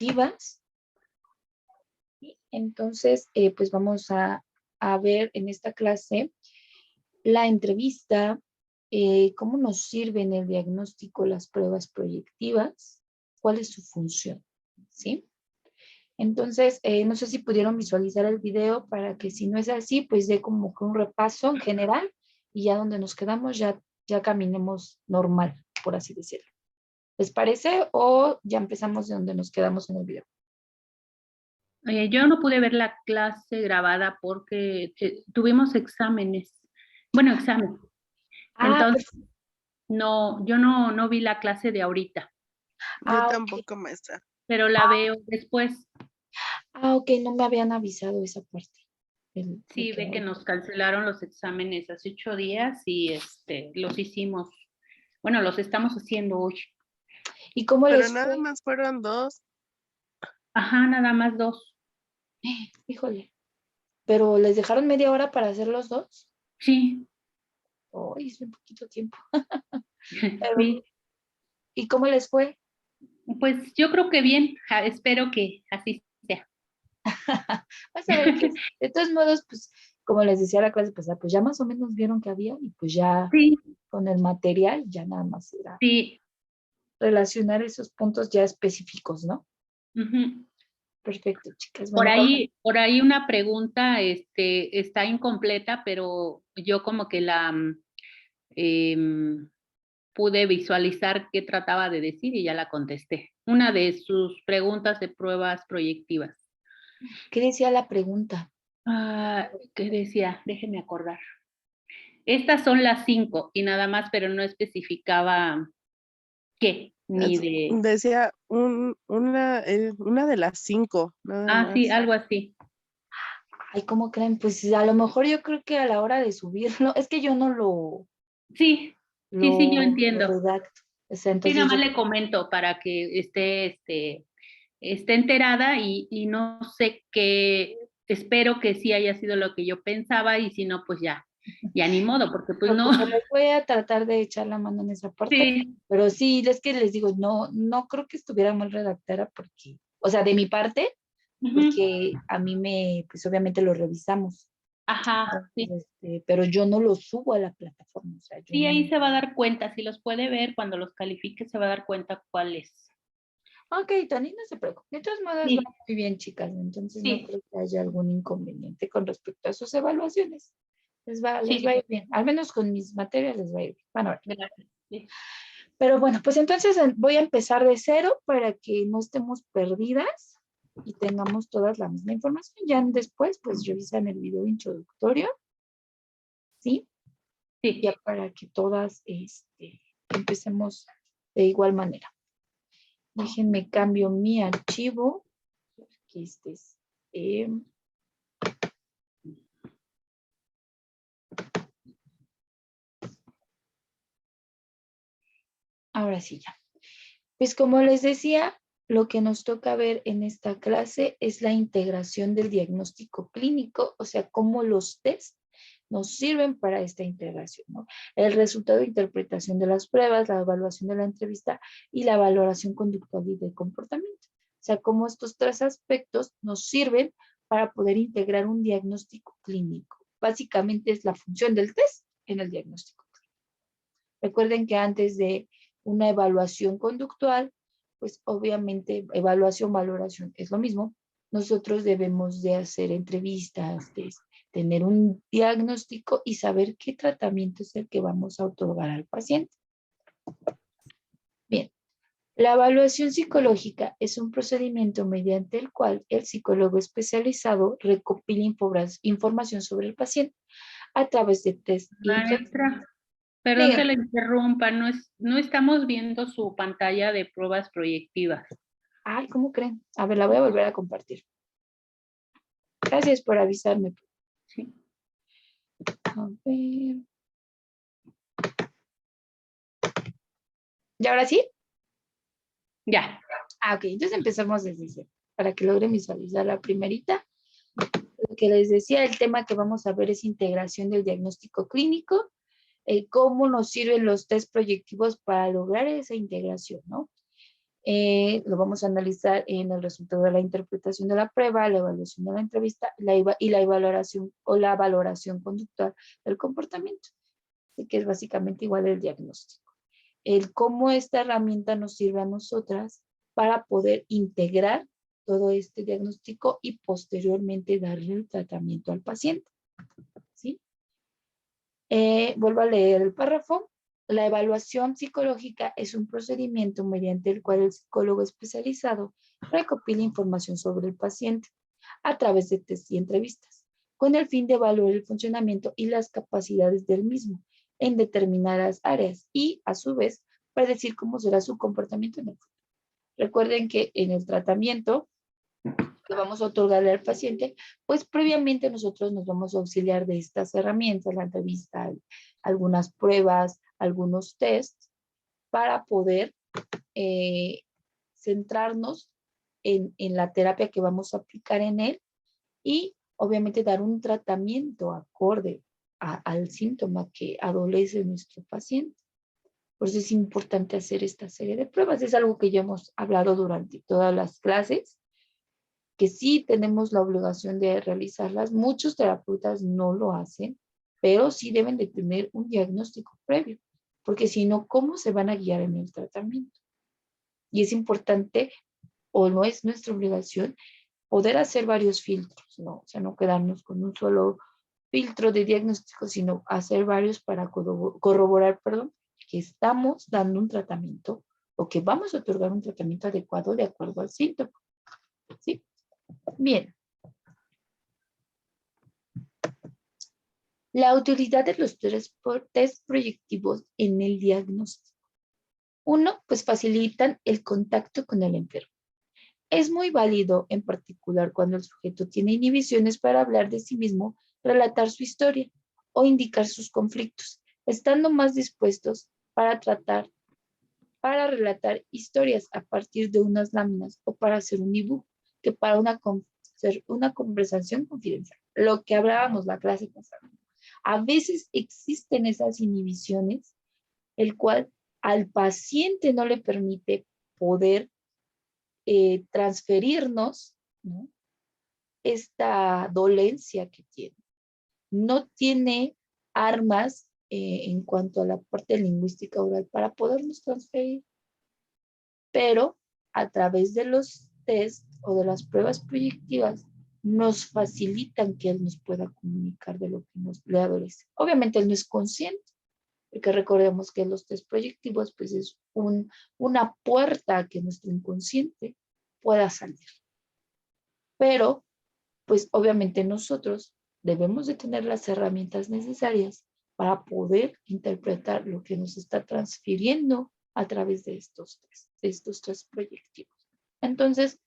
proyectivas. Entonces, pues vamos a ver en esta clase la entrevista, cómo nos sirve en el diagnóstico las pruebas proyectivas, cuál es su función, ¿sí? Entonces, no sé si pudieron visualizar el video para que si no es así, pues dé como que un repaso en general y ya donde nos quedamos ya caminemos normal, por así decirlo. ¿Les parece o ya empezamos de donde nos quedamos en el video? Yo no pude ver la clase grabada porque tuvimos exámenes. Bueno, examen. Entonces, no, yo no vi la clase de ahorita. Yo tampoco, maestra. Pero la veo después. Ok, no me habían avisado esa parte. Sí, ve que nos cancelaron los exámenes hace 8 días y los hicimos. Bueno, los estamos haciendo hoy. ¿Y cómo Pero les fue? nada más fueron 2. Ajá, nada más 2. Híjole. ¿Pero les dejaron media hora para hacer los 2? Sí. Oh, es un poquito tiempo. Sí. ¿Y cómo les fue? Pues yo creo que bien. Espero que así sea. Vas a ver que de todos modos, pues, como les decía la clase pasada, pues ya más o menos vieron que había y pues ya sí. Con el material ya nada más era sí. relacionar esos puntos ya específicos, ¿no? Uh-huh. Perfecto, chicas. Por Bueno, ahí una pregunta está incompleta, pero yo como que la pude visualizar qué trataba de decir y ya la contesté. Una de sus preguntas de pruebas proyectivas. ¿qué decía la pregunta? ¿Qué decía? Déjeme acordar. Estas son las 5 y nada más, pero no especificaba qué, ni de... Decía una de las 5. sí, algo así. Ay, ¿cómo creen? Pues a lo mejor yo creo que a la hora de subirlo, es que yo no lo... Sí, yo entiendo. Lo redacto. O sea, Sí, entonces nada más le comento para que esté enterada y no sé qué, espero que sí haya sido lo que yo pensaba y si no, pues ya ni modo, porque pues no. Les voy a tratar de echar la mano en esa parte, Sí. pero sí, es que les digo, no creo que estuviera mal redactada porque, o sea, de mi parte, porque a mí pues obviamente lo revisamos. Ajá, sí. Pero yo no lo subo a la plataforma. O sea, sí, ahí se va a dar cuenta, si los puede ver, cuando los califique se va a dar cuenta cuál es. Ok, Tony, no se preocupe. De todos modos, sí. va muy bien, chicas. Entonces no creo que haya algún inconveniente con respecto a sus evaluaciones. Les va a ir bien. Al menos con mis materias les va a ir bien. Van a ver. Gracias. Sí. Pero bueno, pues entonces voy a empezar de cero para que no estemos perdidas y tengamos todas la misma información. Ya después, pues revisan el video introductorio. ¿Sí? Sí. Ya para que todas empecemos de igual manera. Déjenme cambio mi archivo. Aquí ahora sí ya. Pues como les decía, lo que nos toca ver en esta clase es la integración del diagnóstico clínico, o sea, cómo los test nos sirven para esta integración, ¿no? El resultado de interpretación de las pruebas, la evaluación de la entrevista y la valoración conductual y de comportamiento. O sea, cómo estos 3 aspectos nos sirven para poder integrar un diagnóstico clínico. Básicamente es la función del test en el diagnóstico clínico. Recuerden que antes de una evaluación conductual, pues obviamente evaluación, valoración es lo mismo. Nosotros debemos de hacer entrevistas, tener un diagnóstico y saber qué tratamiento es el que vamos a otorgar al paciente. Bien, la evaluación psicológica es un procedimiento mediante el cual el psicólogo especializado recopila información sobre el paciente a través de test. Maestra, perdón que la interrumpa, no estamos viendo su pantalla de pruebas proyectivas. Ay, ¿cómo creen? A ver, la voy a volver a compartir. Gracias por avisarme. Sí. A ver. ¿Y ahora sí? Ya. Ok, entonces empezamos desde cero, para que logren visualizar la primerita. Lo que les decía, el tema que vamos a ver es integración del diagnóstico clínico, cómo nos sirven los test proyectivos para lograr esa integración, ¿no? Lo vamos a analizar en el resultado de la interpretación de la prueba, la evaluación de la entrevista y la evaluación o la valoración conductual del comportamiento. Así que es básicamente igual el diagnóstico. El cómo esta herramienta nos sirve a nosotras para poder integrar todo este diagnóstico y posteriormente darle el tratamiento al paciente. ¿Sí? Vuelvo a leer el párrafo. La evaluación psicológica es un procedimiento mediante el cual el psicólogo especializado recopila información sobre el paciente a través de test y entrevistas, con el fin de evaluar el funcionamiento y las capacidades del mismo en determinadas áreas y, a su vez, predecir cómo será su comportamiento en el futuro. Recuerden que en el tratamiento que vamos a otorgarle al paciente, pues previamente nosotros nos vamos a auxiliar de estas herramientas, la entrevista, algunas pruebas, algunos tests, para poder centrarnos en la terapia que vamos a aplicar en él y obviamente dar un tratamiento acorde al síntoma que adolece nuestro paciente. Por eso es importante hacer esta serie de pruebas. Es algo que ya hemos hablado durante todas las clases, que sí tenemos la obligación de realizarlas. Muchos terapeutas no lo hacen, pero sí deben de tener un diagnóstico previo, porque si no, ¿cómo se van a guiar en el tratamiento? Y es importante, o no es nuestra obligación, poder hacer varios filtros, ¿no? O sea, no quedarnos con un solo filtro de diagnóstico, sino hacer varios para corroborar, que estamos dando un tratamiento o que vamos a otorgar un tratamiento adecuado de acuerdo al síntoma. ¿Sí? Bien. La utilidad de los test proyectivos en el diagnóstico. Uno, pues facilitan el contacto con el enfermo. Es muy válido, en particular, cuando el sujeto tiene inhibiciones para hablar de sí mismo, relatar su historia o indicar sus conflictos, estando más dispuestos para relatar historias a partir de unas láminas o para hacer un ebook que para una conversación confidencial. Lo que hablábamos la clase pasada. A veces existen esas inhibiciones, el cual al paciente no le permite poder transferirnos, ¿no?, esta dolencia que tiene. No tiene armas en cuanto a la parte lingüística oral para podernos transferir, pero a través de los test o de las pruebas proyectivas nos facilitan que él nos pueda comunicar de lo que le adolece. Obviamente él no es consciente, porque recordemos que los test proyectivos pues es una puerta a que nuestro inconsciente pueda salir. Pero pues obviamente nosotros debemos de tener las herramientas necesarias para poder interpretar lo que nos está transfiriendo a través de estos test proyectivos. Entonces,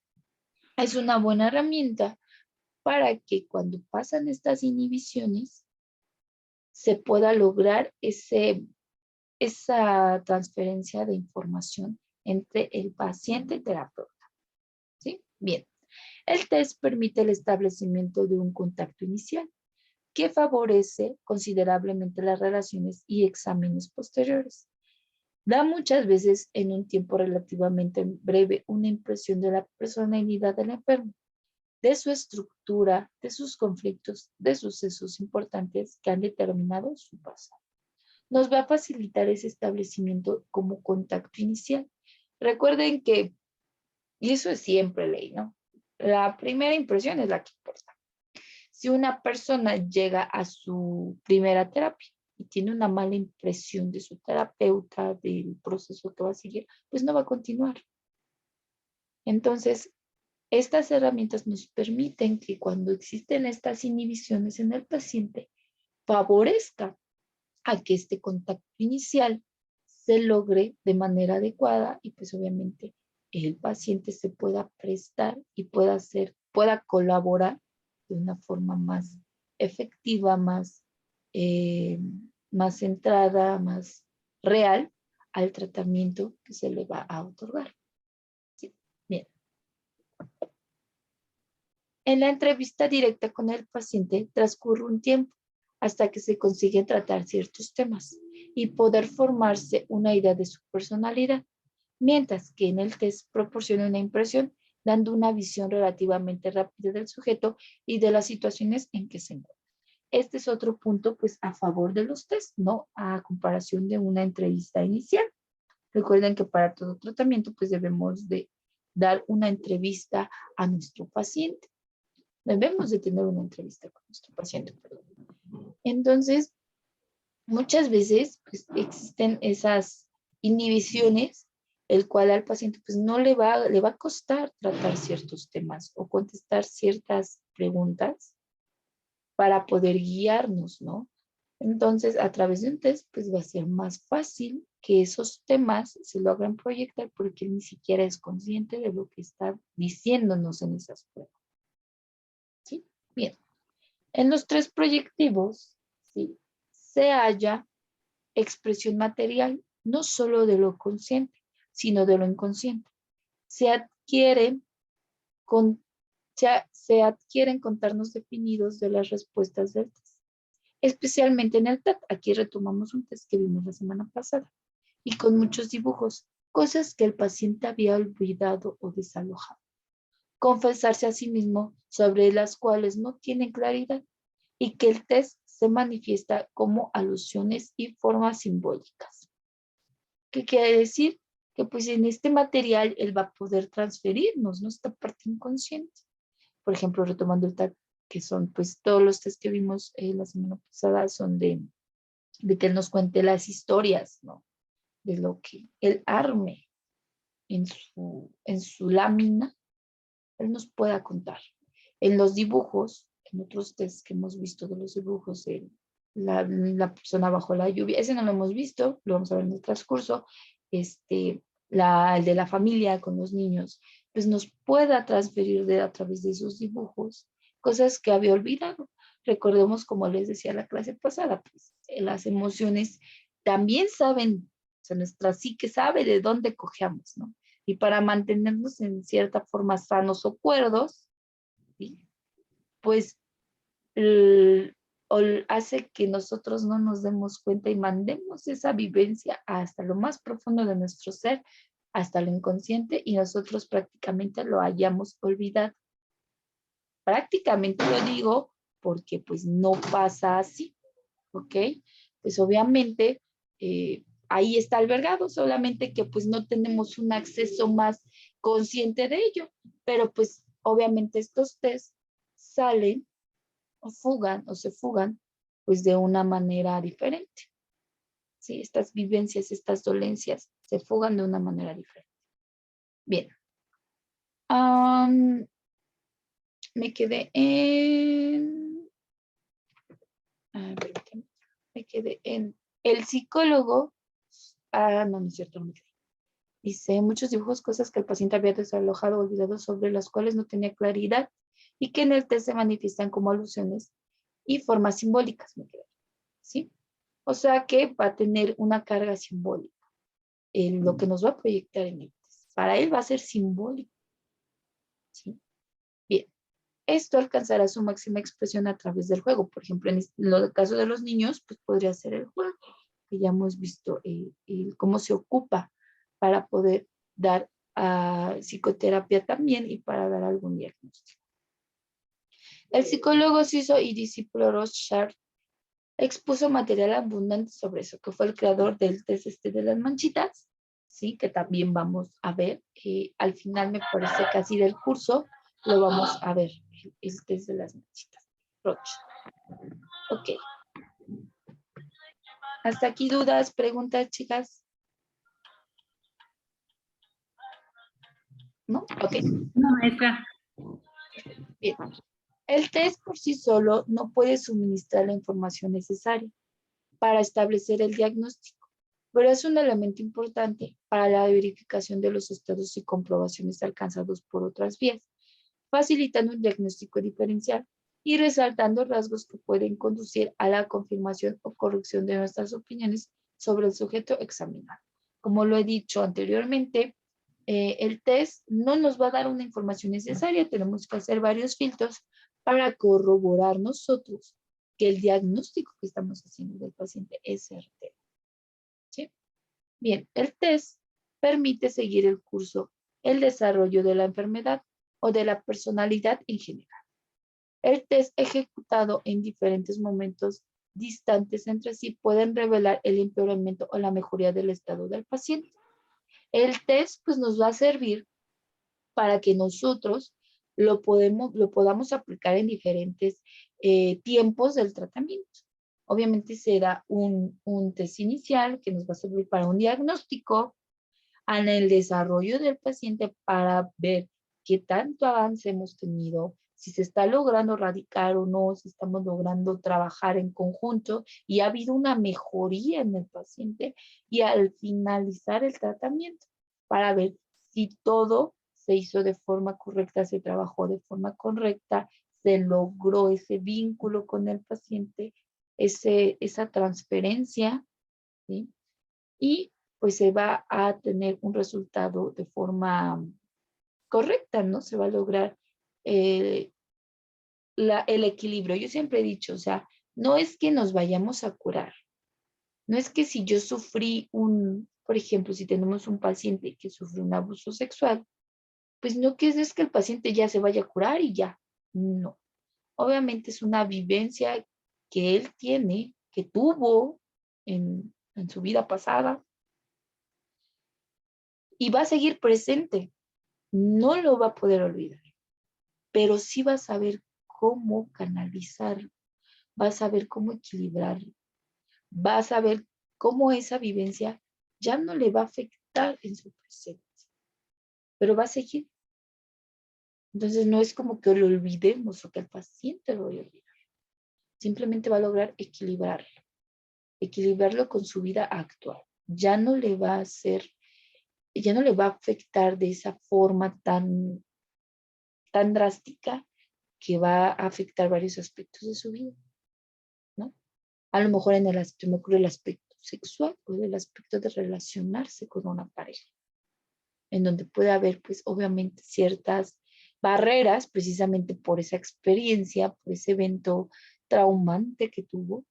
es una buena herramienta para que cuando pasan estas inhibiciones se pueda lograr esa transferencia de información entre el paciente y terapeuta. ¿Sí? Bien. El test permite el establecimiento de un contacto inicial que favorece considerablemente las relaciones y exámenes posteriores. Da muchas veces en un tiempo relativamente breve una impresión de la personalidad del enfermo, de su estructura, de sus conflictos, de sucesos importantes que han determinado su pasado. Nos va a facilitar ese establecimiento como contacto inicial. Recuerden que, y eso es siempre ley, ¿no? La primera impresión es la que importa. Si una persona llega a su primera terapia y tiene una mala impresión de su terapeuta, del proceso que va a seguir, pues no va a continuar. Entonces, estas herramientas nos permiten que cuando existen estas inhibiciones en el paciente, favorezca a que este contacto inicial se logre de manera adecuada y pues obviamente el paciente se pueda prestar y pueda colaborar de una forma más efectiva, más centrada, más real al tratamiento que se le va a otorgar. ¿Sí? Bien. En la entrevista directa con el paciente transcurre un tiempo hasta que se consiguen tratar ciertos temas y poder formarse una idea de su personalidad. mientras que en el test proporciona una impresión dando una visión relativamente rápida del sujeto y de las situaciones en que se encuentra. Este es otro punto, pues, a favor de los test, ¿no? A comparación de una entrevista inicial. Recuerden que para todo tratamiento, pues, debemos de dar una entrevista a nuestro paciente. Debemos de tener una entrevista con nuestro paciente, perdón. Entonces, muchas veces, pues, existen esas inhibiciones, el cual al paciente, pues, no le va a costar tratar ciertos temas o contestar ciertas preguntas para poder guiarnos, ¿no? Entonces, a través de un test, pues va a ser más fácil que esos temas se logren proyectar porque él ni siquiera es consciente de lo que está diciéndonos en esas pruebas. ¿Sí? Bien. En los tres proyectivos, ¿sí?, se halla expresión material, no solo de lo consciente, sino de lo inconsciente. Se adquieren con se adquieren contornos definidos de las respuestas del test, especialmente en el TAT. Aquí retomamos un test que vimos la semana pasada, y con muchos dibujos, cosas que el paciente había olvidado o desalojado. Confesarse a sí mismo sobre las cuales no tienen claridad y que el test se manifiesta como alusiones y formas simbólicas. ¿Qué quiere decir? Que pues en este material él va a poder transferirnos nuestra parte inconsciente. Por ejemplo, retomando el TAC, que son pues todos los test que vimos la semana pasada, son de que él nos cuente las historias, ¿no? De lo que él arme en su lámina, él nos pueda contar. En los dibujos, en otros test que hemos visto de los dibujos, la persona bajo la lluvia, ese no lo hemos visto, lo vamos a ver en el transcurso, el de la familia con los niños, pues nos pueda transferir a través de esos dibujos cosas que había olvidado. Recordemos, como les decía la clase pasada, pues las emociones también saben, o sea, nuestra psique sabe de dónde cojeamos, ¿no? Y para mantenernos en cierta forma sanos o cuerdos, ¿sí?, pues hace que nosotros no nos demos cuenta y mandemos esa vivencia hasta lo más profundo de nuestro ser, hasta lo inconsciente, y nosotros prácticamente lo hayamos olvidado. Prácticamente lo digo porque pues no pasa así, ¿ok? Pues obviamente ahí está albergado, solamente que pues no tenemos un acceso más consciente de ello, pero pues obviamente estos test salen o fugan o se fugan pues de una manera diferente. ¿Sí? Estas vivencias, estas dolencias se fugan de una manera diferente. Bien. Me quedé en... me quedé en el psicólogo. No, no es cierto, no me quedé. Dice, muchos dibujos, cosas que el paciente había desalojado o olvidado, sobre las cuales no tenía claridad y que en el test se manifiestan como alusiones y formas simbólicas, me quedé, ¿sí? O sea que va a tener una carga simbólica en lo que nos va a proyectar en el test. Para él va a ser simbólico, ¿sí? Bien, esto alcanzará su máxima expresión a través del juego. Por ejemplo, en el caso de los niños, pues podría ser el juego, que ya hemos visto cómo se ocupa para poder dar psicoterapia también y para dar algún diagnóstico. El psicólogo suizo y discípulo Rothschild expuso material abundante sobre eso, que fue el creador del test de las manchitas, ¿sí? Que también vamos a ver. Al final me parece que así del curso lo vamos a ver, el test de las manchitas. Rothschild. Ok. Hasta aquí dudas, preguntas, chicas. ¿No? Ok. No, maestra. Bien. El test por sí solo no puede suministrar la información necesaria para establecer el diagnóstico, pero es un elemento importante para la verificación de los estados y comprobaciones alcanzados por otras vías, facilitando un diagnóstico diferencial y resaltando rasgos que pueden conducir a la confirmación o corrección de nuestras opiniones sobre el sujeto examinado. Como lo he dicho anteriormente, el test no nos va a dar una información necesaria, tenemos que hacer varios filtros para corroborar nosotros que el diagnóstico que estamos haciendo del paciente es certero. ¿Sí? Bien, el test permite seguir el curso, el desarrollo de la enfermedad o de la personalidad en general. El test ejecutado en diferentes momentos distantes entre sí pueden revelar el empeoramiento o la mejoría del estado del paciente. El test pues nos va a servir para que nosotros lo podamos aplicar en diferentes tiempos del tratamiento. Obviamente será un test inicial que nos va a servir para un diagnóstico, en el desarrollo del paciente para ver qué tanto avance hemos tenido, si se está logrando erradicar o no, si estamos logrando trabajar en conjunto y ha habido una mejoría en el paciente, y al finalizar el tratamiento para ver si todo se hizo de forma correcta, se trabajó de forma correcta, se logró ese vínculo con el paciente, esa transferencia, ¿sí? Y pues se va a tener un resultado de forma correcta, ¿no? Se va a lograr el equilibrio. Yo siempre he dicho, o sea, no es que nos vayamos a curar, no es que si yo sufrí por ejemplo, si tenemos un paciente que sufre un abuso sexual, pues no que es que el paciente ya se vaya a curar y ya, no. Obviamente es una vivencia que él tiene, que tuvo en su vida pasada, y va a seguir presente. No lo va a poder olvidar, pero sí va a saber cómo canalizarlo, va a saber cómo equilibrarlo, va a saber cómo esa vivencia ya no le va a afectar en su presente, pero va a seguir. Entonces no es como que lo olvidemos o que el paciente lo vaya a olvidar. Simplemente va a lograr equilibrarlo con su vida actual. Ya no le va a hacer, ya no le va a afectar de esa forma tan drástica que va a afectar varios aspectos de su vida, ¿no? A lo mejor en me ocurre el aspecto sexual o el aspecto de relacionarse con una pareja, en donde puede haber, pues, obviamente ciertas barreras precisamente por esa experiencia, por ese evento traumante que tuvo,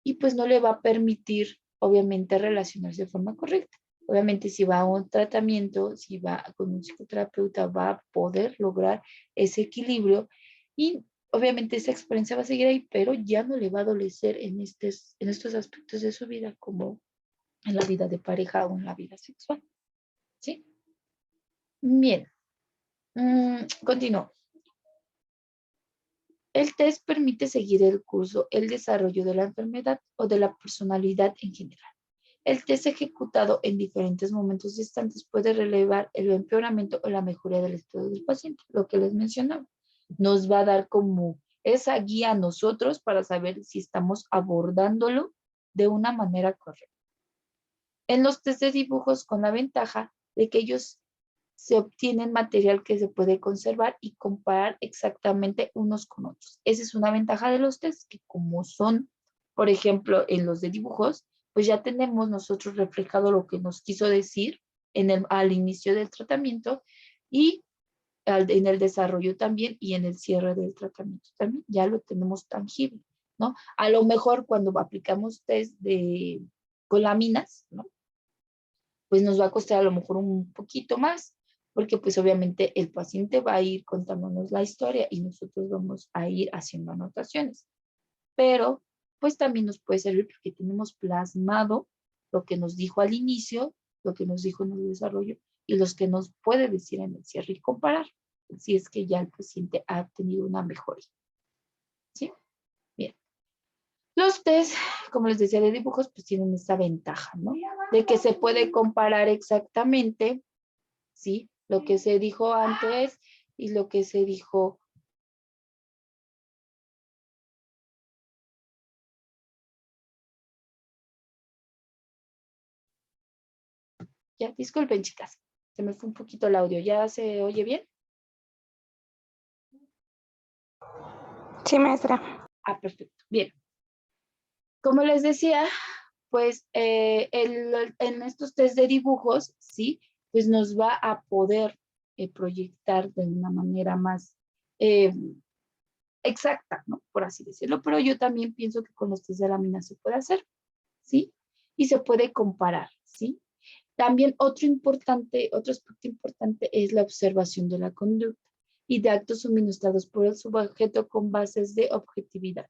y pues no le va a permitir, obviamente, relacionarse de forma correcta. Obviamente, si va a un tratamiento, si va con un psicoterapeuta, va a poder lograr ese equilibrio, y obviamente esa experiencia va a seguir ahí, pero ya no le va a adolecer en estos aspectos de su vida, como en la vida de pareja o en la vida sexual. ¿Sí? Bien. Continúo. El test permite seguir el curso, el desarrollo de la enfermedad o de la personalidad en general. El test ejecutado en diferentes momentos distantes puede relevar el empeoramiento o la mejoría del estado del paciente, lo que les mencionaba. Nos va a dar como esa guía a nosotros para saber si estamos abordándolo de una manera correcta. En los test de dibujos, con la ventaja de que ellos se obtienen material que se puede conservar y comparar exactamente unos con otros. Esa es una ventaja de los tests, que como son, por ejemplo, en los de dibujos, pues ya tenemos nosotros reflejado lo que nos quiso decir al inicio del tratamiento, y en el desarrollo también, y en el cierre del tratamiento también, ya lo tenemos tangible, ¿no? A lo mejor cuando aplicamos test con láminas, ¿no? Pues nos va a costar a lo mejor un poquito más, porque pues obviamente el paciente va a ir contándonos la historia y nosotros vamos a ir haciendo anotaciones. Pero pues también nos puede servir porque tenemos plasmado lo que nos dijo al inicio, lo que nos dijo en el desarrollo y los que nos puede decir en el cierre, y comparar si es que ya el paciente ha tenido una mejoría. ¿Sí? Bien. Los test, como les decía, de dibujos, pues tienen esa ventaja, ¿no? De que se puede comparar exactamente, ¿sí? Lo que se dijo antes y lo que se dijo. Ya, disculpen, chicas, se me fue un poquito el audio. ¿Ya se oye bien? Sí, maestra. Ah, perfecto. Bien. Como les decía, pues en estos test de dibujos, ¿sí? Pues nos va a poder proyectar de una manera más exacta, ¿no? Por así decirlo. Pero yo también pienso que con los test de lámina se puede hacer, ¿sí? Y se puede comparar, ¿sí? También otro aspecto importante es la observación de la conducta y de actos suministrados por el sujeto con bases de objetividad,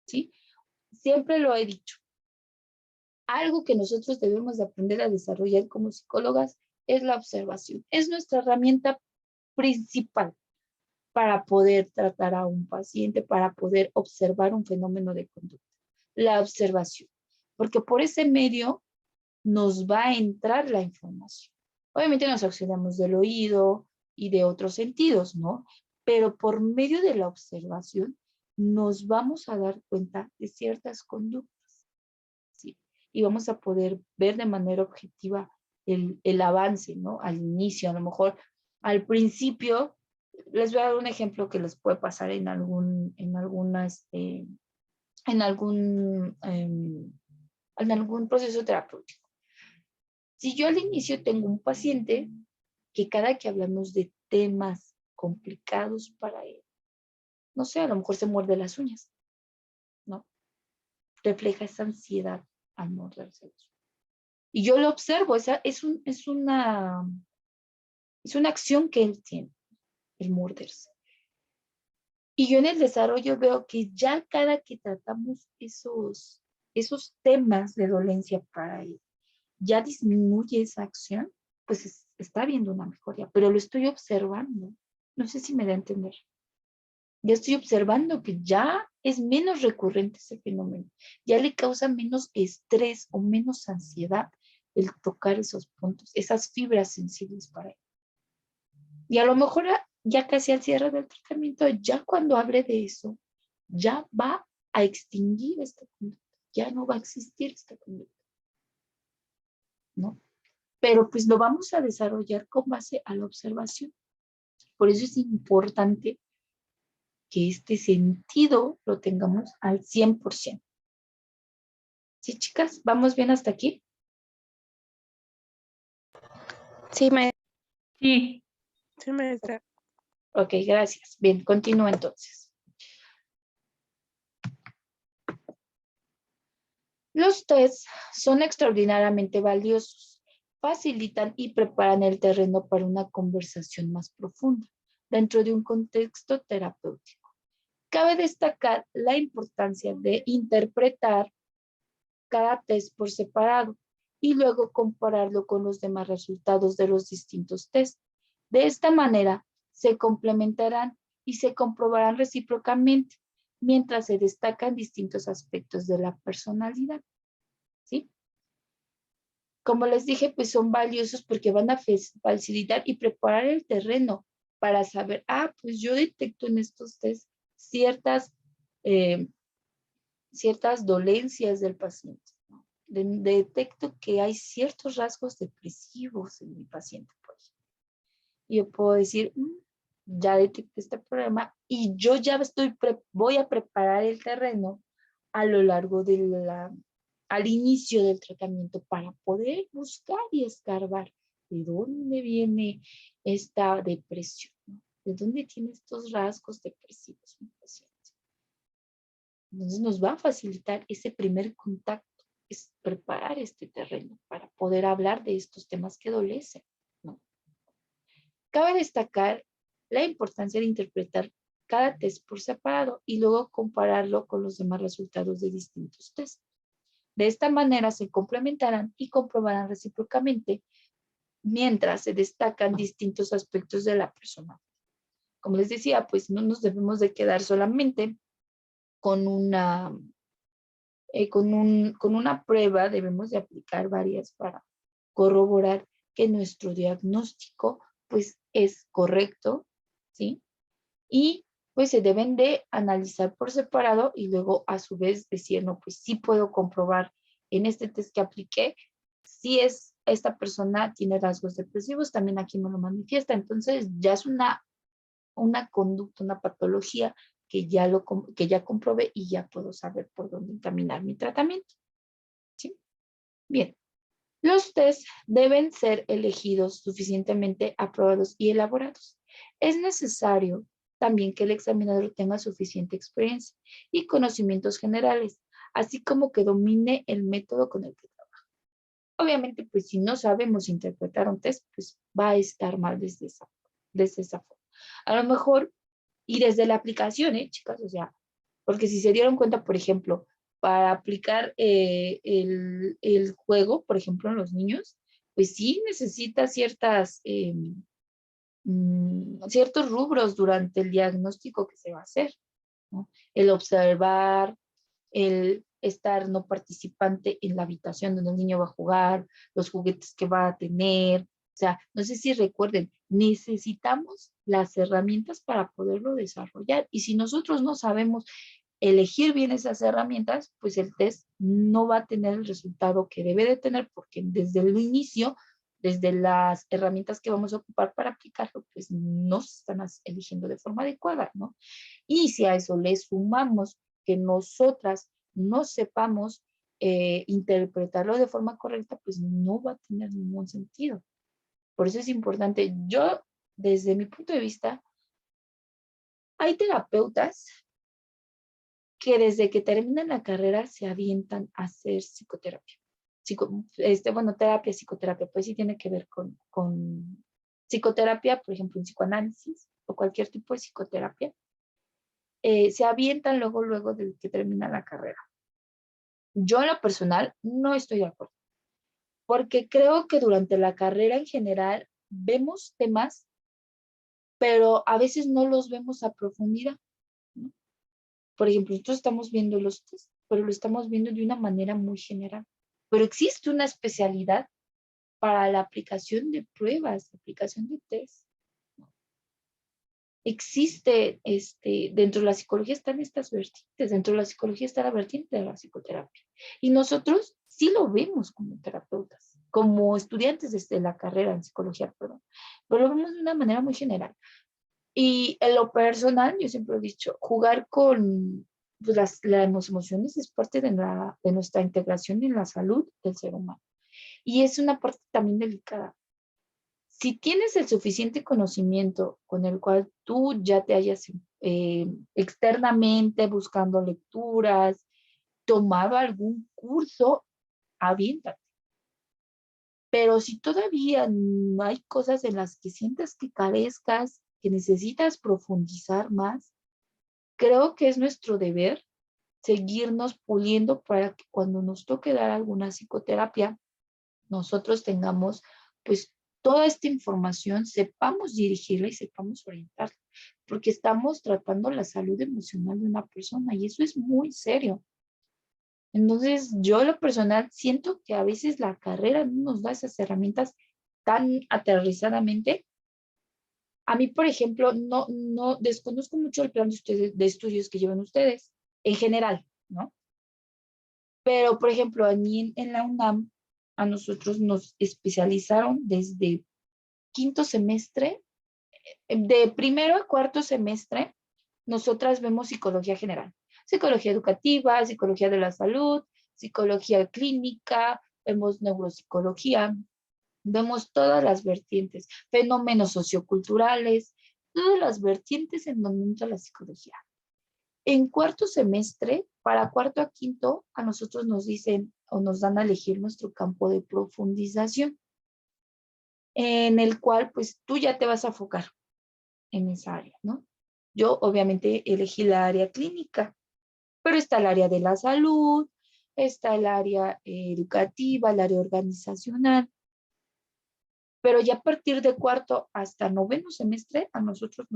¿sí? Siempre lo he dicho. Algo que nosotros debemos de aprender a desarrollar como psicólogas es la observación. Es nuestra herramienta principal para poder tratar a un paciente, para poder observar un fenómeno de conducta. La observación. Porque por ese medio nos va a entrar la información. Obviamente nos auxiliamos del oído y de otros sentidos, ¿no? Pero por medio de la observación nos vamos a dar cuenta de ciertas conductas, ¿sí? Y vamos a poder ver de manera objetiva el avance, ¿no? Al inicio, a lo mejor al principio, les voy a dar un ejemplo que les puede pasar en algún proceso terapéutico. Si yo al inicio tengo un paciente que cada que hablamos de temas complicados para él, no sé, a lo mejor se muerde las uñas, ¿no? Refleja esa ansiedad al morderse. Y yo lo observo, es una acción que él tiene, el morderse. Y yo en el desarrollo veo que ya cada que tratamos esos temas de dolencia para él, ya disminuye esa acción, pues está habiendo una mejoría, pero lo estoy observando. No sé si me da a entender. Ya estoy observando que ya es menos recurrente ese fenómeno. Ya le causa menos estrés o menos ansiedad el tocar esos puntos, esas fibras sensibles para él. Y a lo mejor ya casi al cierre del tratamiento, ya cuando hable de eso, ya va a extinguir esta conducta. Ya no va a existir esta conducta, ¿no? Pero pues lo vamos a desarrollar con base a la observación. Por eso es importante que este sentido lo tengamos al 100%. ¿Sí, chicas? ¿Vamos bien hasta aquí? Sí, maestra. Sí. Sí, maestra. Ok, gracias. Bien, continúo entonces. Los tests son extraordinariamente valiosos. Facilitan y preparan el terreno para una conversación más profunda dentro de un contexto terapéutico. Cabe destacar la importancia de interpretar cada test por separado y luego compararlo con los demás resultados de los distintos tests. De esta manera, se complementarán y se comprobarán recíprocamente mientras se destacan distintos aspectos de la personalidad. ¿Sí? Como les dije, pues son valiosos porque van a facilitar y preparar el terreno para saber, pues yo detecto en estos test ciertas dolencias del paciente, ¿no? Detecto que hay ciertos rasgos depresivos en mi paciente, por ejemplo. Y yo puedo decir, ya detecté este problema y yo ya voy a preparar el terreno a lo largo al inicio del tratamiento para poder buscar y escarbar de dónde viene esta depresión, ¿no? ¿De dónde tiene estos rasgos depresivos mi paciente? Entonces nos va a facilitar ese primer contacto, es preparar este terreno para poder hablar de estos temas que adolecen, ¿no? Cabe destacar la importancia de interpretar cada test por separado y luego compararlo con los demás resultados de distintos tests. De esta manera se complementarán y comprobarán recíprocamente mientras se destacan distintos aspectos de la persona. Como les decía, pues no nos debemos de quedar solamente con una prueba, debemos de aplicar varias para corroborar que nuestro diagnóstico pues es correcto, ¿sí? Y pues se deben de analizar por separado y luego a su vez decir, no, pues sí puedo comprobar en este test que apliqué, si esta persona tiene rasgos depresivos, también aquí me lo manifiesta, entonces ya es una conducta, una patología que ya comprobé y ya puedo saber por dónde encaminar mi tratamiento. ¿Sí? Bien, los test deben ser elegidos suficientemente aprobados y elaborados. Es necesario también que el examinador tenga suficiente experiencia y conocimientos generales, así como que domine el método con el que trabaja. Obviamente, pues si no sabemos interpretar un test, pues va a estar mal desde esa forma. A lo mejor, y desde la aplicación, chicas, o sea, porque si se dieron cuenta, por ejemplo, para aplicar el juego, por ejemplo, en los niños, pues sí necesita ciertos rubros durante el diagnóstico que se va a hacer, ¿no? El observar, el estar no participante en la habitación donde el niño va a jugar, los juguetes que va a tener. O sea, no sé si recuerden, necesitamos las herramientas para poderlo desarrollar. Y si nosotros no sabemos elegir bien esas herramientas, pues el test no va a tener el resultado que debe de tener, porque desde el inicio, desde las herramientas que vamos a ocupar para aplicarlo, pues no se están eligiendo de forma adecuada, ¿no? Y si a eso le sumamos que nosotras no sepamos interpretarlo de forma correcta, pues no va a tener ningún sentido. Por eso es importante. Yo, desde mi punto de vista, hay terapeutas que desde que terminan la carrera se avientan a hacer psicoterapia. Bueno, terapia, psicoterapia, pues sí tiene que ver con psicoterapia, por ejemplo, un psicoanálisis o cualquier tipo de psicoterapia. Se avientan luego de que termina la carrera. Yo en lo personal no estoy de acuerdo, porque creo que durante la carrera en general vemos temas, pero a veces no los vemos a profundidad, ¿no? Por ejemplo, nosotros estamos viendo los test, pero lo estamos viendo de una manera muy general. Pero existe una especialidad para la aplicación de pruebas, aplicación de test. Existe, dentro de la psicología están estas vertientes, dentro de la psicología está la vertiente de la psicoterapia. Y nosotros sí lo vemos como terapeutas, como estudiantes desde la carrera en psicología, perdón, pero lo vemos de una manera muy general. Y en lo personal, yo siempre he dicho, jugar con pues, las emociones es parte de nuestra integración en la salud del ser humano. Y es una parte también delicada. Si tienes el suficiente conocimiento con el cual tú ya te hayas externamente buscando lecturas, tomado algún curso, aviéntate. Pero si todavía no hay cosas en las que sientas que carezcas, que necesitas profundizar más, creo que es nuestro deber seguirnos puliendo para que cuando nos toque dar alguna psicoterapia, nosotros tengamos pues toda esta información, sepamos dirigirla y sepamos orientarla, porque estamos tratando la salud emocional de una persona y eso es muy serio. Entonces, yo en lo personal siento que a veces la carrera no nos da esas herramientas tan aterrizadamente. A mí, por ejemplo, no desconozco mucho el plan de estudios que llevan ustedes, en general, ¿no? Pero, por ejemplo, a mí en la UNAM, a nosotros nos especializaron desde quinto semestre, de primero a cuarto semestre, nosotras vemos psicología general, psicología educativa, psicología de la salud, psicología clínica, vemos neuropsicología, vemos todas las vertientes, fenómenos socioculturales, todas las vertientes en donde entra la psicología. En cuarto semestre, para cuarto a quinto, a nosotros nos dicen o nos dan a elegir nuestro campo de profundización, en el cual pues tú ya te vas a enfocar en esa área, ¿no? Yo obviamente elegí la área clínica, pero está el área de la salud, está el área educativa, el área organizacional, pero ya a partir de cuarto hasta noveno semestre, a nosotros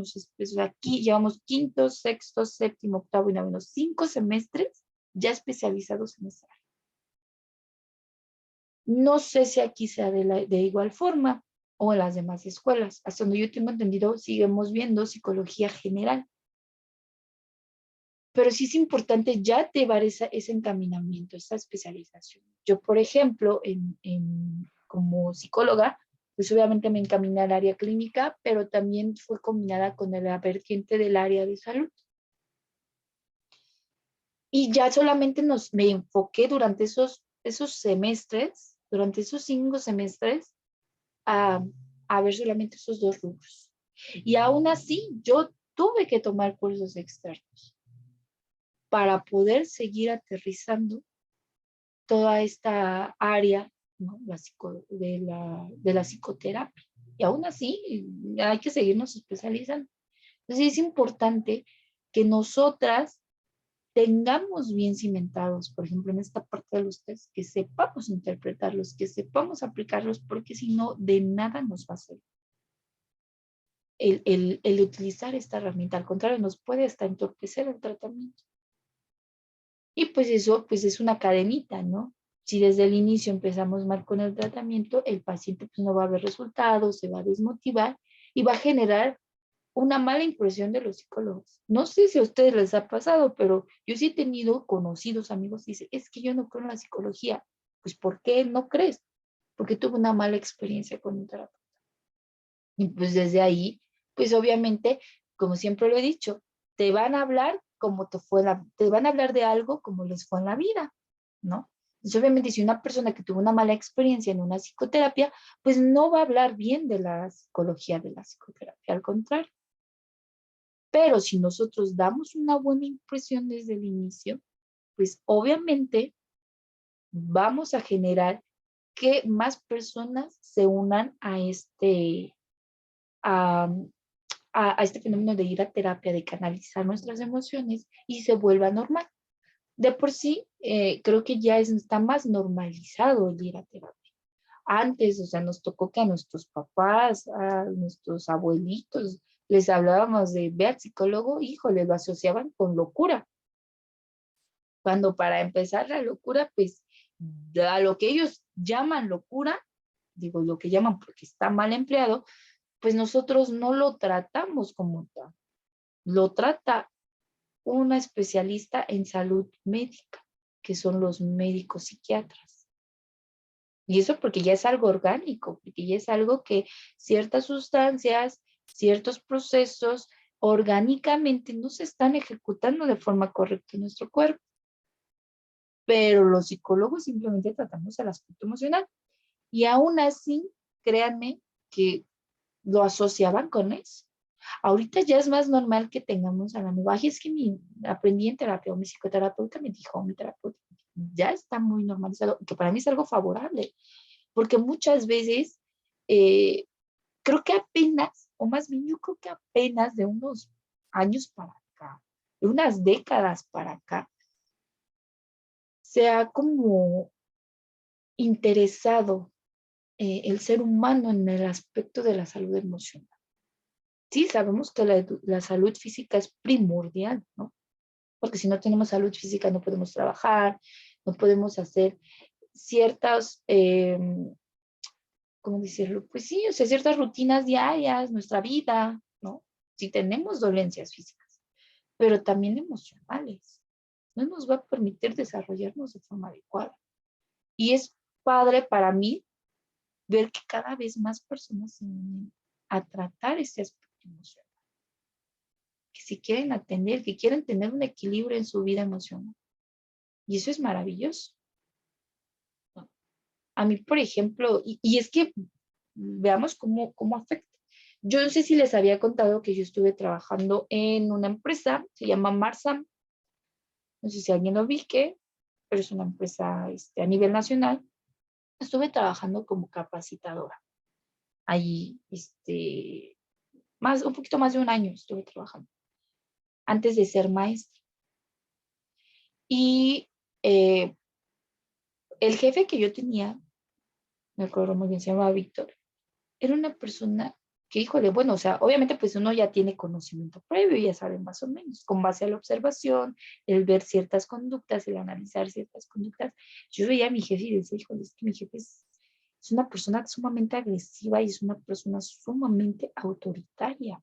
aquí llevamos quinto, sexto, séptimo, octavo y noveno, 5 semestres ya especializados en esa área. No sé si aquí sea de igual forma o en las demás escuelas. Hasta donde yo tengo entendido, seguimos viendo psicología general. Pero sí es importante ya llevar ese encaminamiento, esa especialización. Yo, por ejemplo, como psicóloga, pues obviamente me encaminé al área clínica, pero también fue combinada con la vertiente del área de salud. Y ya solamente me enfoqué durante esos semestres, durante esos 5 semestres, a ver solamente esos 2 rubros. Y aún así, yo tuve que tomar cursos externos para poder seguir aterrizando toda esta área ¿no? De la psicoterapia. Y aún así hay que seguirnos especializando. Entonces es importante que nosotras tengamos bien cimentados, por ejemplo, en esta parte de los test, que sepamos interpretarlos, que sepamos aplicarlos, porque si no, de nada nos va a servir el utilizar esta herramienta. Al contrario, nos puede hasta entorpecer el tratamiento. Y pues eso, pues es una cadenita, ¿no? Si desde el inicio empezamos mal con el tratamiento, el paciente pues no va a ver resultados, se va a desmotivar y va a generar una mala impresión de los psicólogos. No sé si a ustedes les ha pasado, pero yo sí he tenido conocidos amigos que dicen, es que yo no creo en la psicología. Pues, ¿por qué no crees? Porque tuve una mala experiencia con un terapeuta. Y pues desde ahí, pues obviamente, como siempre lo he dicho, te van a hablar como te van a hablar de algo como les fue en la vida, ¿no? Entonces, obviamente, si una persona que tuvo una mala experiencia en una psicoterapia, pues no va a hablar bien de la psicología de la psicoterapia, al contrario. Pero si nosotros damos una buena impresión desde el inicio, pues obviamente vamos a generar que más personas se unan a, a este fenómeno de ir a terapia, de canalizar nuestras emociones y se vuelva normal. De por sí, creo que ya está más normalizado el ir a terapia. Antes, o sea, nos tocó que a nuestros papás, a nuestros abuelitos, les hablábamos de ver al psicólogo, híjole, lo asociaban con locura. Cuando para empezar la locura, pues, a lo que ellos llaman locura, digo lo que llaman porque está mal empleado, pues nosotros no lo tratamos como tal. Lo trata una especialista en salud médica, que son los médicos psiquiatras. Y eso porque ya es algo orgánico, porque ya es algo que ciertas sustancias, ciertos procesos orgánicamente no se están ejecutando de forma correcta en nuestro cuerpo. Pero los psicólogos simplemente tratamos el aspecto emocional. Y aún así, créanme que lo asociaban con eso. Ahorita ya es más normal que tengamos a la nueva. Ay, es que aprendí en terapia, o mi psicoterapeuta me dijo, o mi terapeuta, ya está muy normalizado, que para mí es algo favorable, porque muchas veces creo que apenas, o más bien yo creo que apenas de unos años para acá, de unas décadas para acá, se ha como interesado el ser humano en el aspecto de la salud emocional. Sí, sabemos que la salud física es primordial, ¿no? Porque si no tenemos salud física no podemos trabajar, no podemos hacer ciertas, ¿cómo decirlo? Pues sí, o sea, ciertas rutinas diarias, nuestra vida, ¿no? Si tenemos dolencias físicas, pero también emocionales. No nos va a permitir desarrollarnos de forma adecuada. Y es padre para mí ver que cada vez más personas se unen a tratar ese aspecto emocional. Que se quieren atender, que quieren tener un equilibrio en su vida emocional. Y eso es maravilloso. A mí, por ejemplo, y es que veamos cómo afecta. Yo no sé si les había contado que yo estuve trabajando en una empresa, se llama Marsam, no sé si alguien lo ubique, pero es una empresa a nivel nacional. Estuve trabajando como capacitadora. Ahí, un poquito más de un año estuve trabajando, antes de ser maestra. Y el jefe que yo tenía, me acuerdo muy bien, se llamaba Víctor, era una persona que, híjole, bueno, o sea, obviamente pues uno ya tiene conocimiento previo, ya sabe más o menos, con base a la observación, el ver ciertas conductas, el analizar ciertas conductas. Yo veía a mi jefe y decía, híjole, es que mi jefe es una persona sumamente agresiva y es una persona sumamente autoritaria,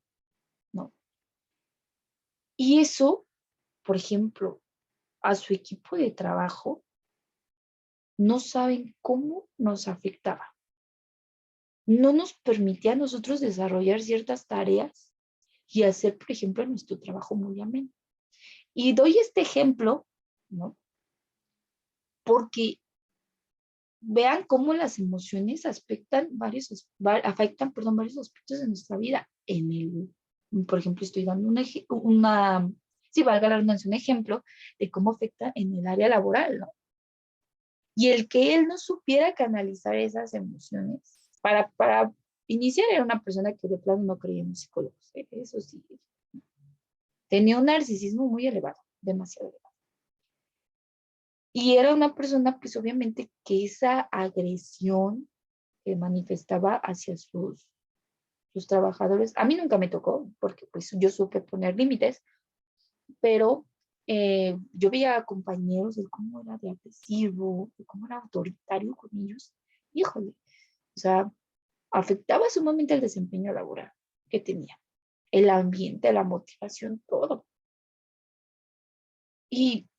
¿no? Y eso, por ejemplo, a su equipo de trabajo, no saben cómo nos afectaba. No nos permitía a nosotros desarrollar ciertas tareas y hacer, por ejemplo, nuestro trabajo muy ameno. Y doy este ejemplo, ¿no? Porque vean cómo las emociones afectan varios aspectos de nuestra vida. Por ejemplo, estoy dando sí, valga la redundancia, un ejemplo de cómo afecta en el área laboral, ¿no? Y el que él no supiera canalizar esas emociones, para iniciar era una persona que de plano no creía en los psicólogos, eso sí. Tenía un narcisismo muy elevado, demasiado elevado. Y era una persona, pues obviamente, que esa agresión que manifestaba hacia sus trabajadores, a mí nunca me tocó, porque pues yo supe poner límites, pero yo veía a compañeros de cómo era de agresivo, de cómo era autoritario con ellos. Híjole, o sea, afectaba sumamente el desempeño laboral que tenía, el ambiente, la motivación, todo. Y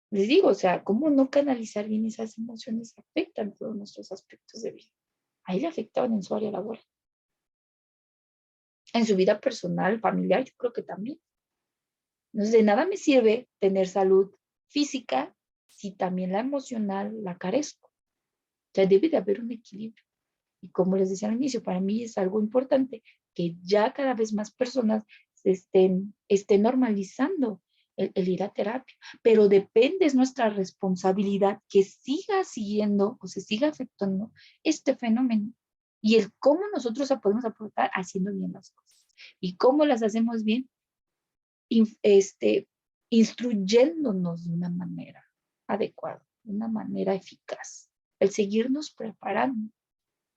les digo, o sea, cómo no canalizar bien esas emociones afectan todos nuestros aspectos de vida. Ahí le afectaban en su área laboral. En su vida personal, familiar, yo creo que también. Entonces, de nada me sirve tener salud física si también la emocional la carezco. O sea, debe de haber un equilibrio. Y como les decía al inicio, para mí es algo importante que ya cada vez más personas se estén normalizando el ir a terapia. Pero depende, es nuestra responsabilidad que siga siguiendo o se siga afectando este fenómeno. Y el cómo nosotros podemos aportar haciendo bien las cosas. Y cómo las hacemos bien instruyéndonos de una manera adecuada, de una manera eficaz, el seguirnos preparando.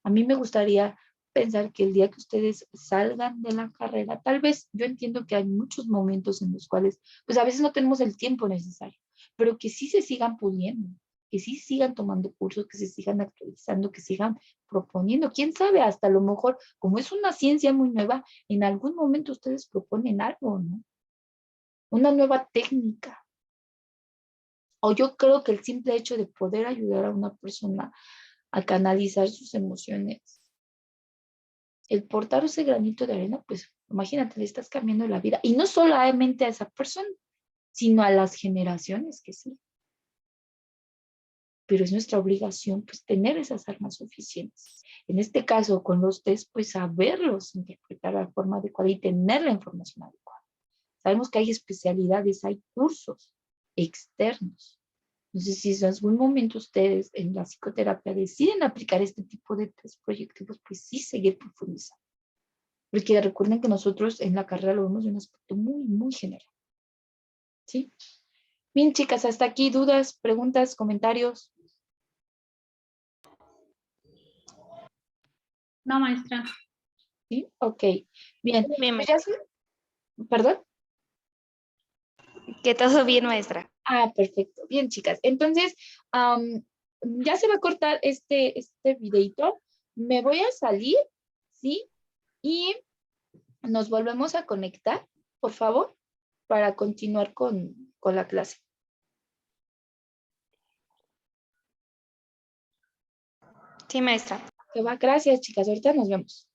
A mí me gustaría pensar que el día que ustedes salgan de la carrera, tal vez yo entiendo que hay muchos momentos en los cuales, pues a veces no tenemos el tiempo necesario, pero que sí se sigan puliendo, que sí sigan tomando cursos, que se sigan actualizando, que sigan proponiendo. Quién sabe, hasta a lo mejor, como es una ciencia muy nueva, en algún momento ustedes proponen algo, ¿no? Una nueva técnica. O yo creo que el simple hecho de poder ayudar a una persona a canalizar sus emociones, el portar ese granito de arena, pues imagínate, le estás cambiando la vida. Y no solamente a esa persona, sino a las generaciones que sí. Pero es nuestra obligación, pues, tener esas armas suficientes. En este caso, con los test, pues, saberlos interpretar de la forma adecuada y tener la información adecuada. Sabemos que hay especialidades, hay cursos externos. Entonces, si en algún momento ustedes en la psicoterapia deciden aplicar este tipo de test proyectivos, pues sí seguir profundizando. Porque recuerden que nosotros en la carrera lo vemos de un aspecto muy, muy general. ¿Sí? Bien, chicas, hasta aquí dudas, preguntas, comentarios. No, maestra. ¿Sí? Ok. Bien. Bien, Pues ya ¿Perdón? que todo bien, maestra. Ah, perfecto. Bien, chicas. Entonces, ya se va a cortar este videito. Me voy a salir, ¿sí? Y nos volvemos a conectar, por favor, para continuar con la clase. Sí, maestra. Que va, gracias, chicas. Ahorita nos vemos.